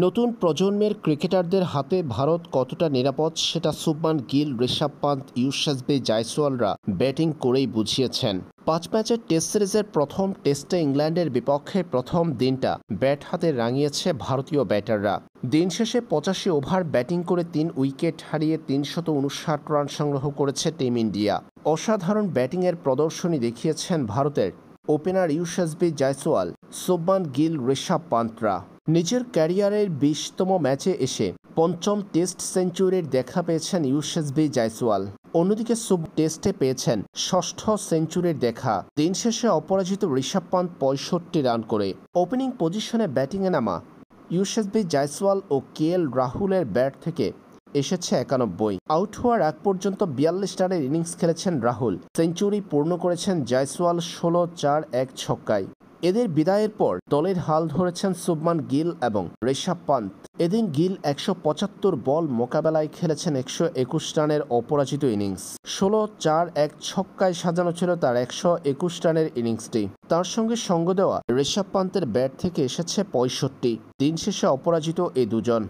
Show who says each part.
Speaker 1: নতুন প্রজন্মের ক্রিকেটারদের হাতে ভারত কতটা নিরাপদ সেটা শুভমান গিল, ঋষভ পান্ত, ইউসুফজী জায়সওয়ালরা ব্যাটিং করেই বুঝিয়েছেন। ৫ ম্যাচের টেস্ট সিরিজের প্রথম টেস্টে ইংল্যান্ডের বিপক্ষে প্রথম দিনটা ব্যাট হাতে রাঙিয়েছে ভারতীয় ব্যাটাররা। দিন শেষে ৮৫ ওভার ব্যাটিং করে ৩ উইকেট হারিয়ে ৩৫৯ রান সংগ্রহ করেছে টিম ইন্ডিয়া। অসাধারণ ব্যাটিংয়ের প্রদর্শনী দেখিয়েছেন ভারতের ওপেনার ইউসুফজী জায়সওয়াল, শুভমান গিল, ঋষভ পান্তরা। নিজের ক্যারিয়ারের ২০তম ম্যাচে এসে পঞ্চম টেস্ট সেঞ্চুরির দেখা পেয়েছেন ইউসুফজী জায়সওয়াল। অন্যদিকে টেস্টে পেয়েছেন ষষ্ঠ সেঞ্চুরির দেখা। দিন শেষে অপরাজিত ঋষভ পান্ত ৬৫ রান করে। ওপেনিং পজিশনে ব্যাটিংয়ে নামা ইউসুফজী জায়সওয়াল ও রাহুলের ব্যাট থেকে এসেছে ৯১। আউট হওয়ার আগ পর্যন্ত ৪২ রানের ইনিংস খেলেছেন রাহুল। সেঞ্চুরি পূর্ণ করেছেন জায়সওয়াল ১৬-৪-১ ছক্কায়। এদের বিদায়ের পর দলের হাল ধরেছেন শুভমান গিল এবং ঋষভ পান্ত। এদিন গিল ১৭৫ বল মোকাবেলায় খেলেছেন ১২১ রানের অপরাজিত ইনিংস। ১৬-৪-১ ছক্কায় সাজানো ছিল তার ১২১ রানের ইনিংসটি। তার সঙ্গে সঙ্গ দেওয়া ঋষভ পান্তের ব্যাট থেকে এসেছে ৬৫। দিন শেষে অপরাজিত এই দুজন।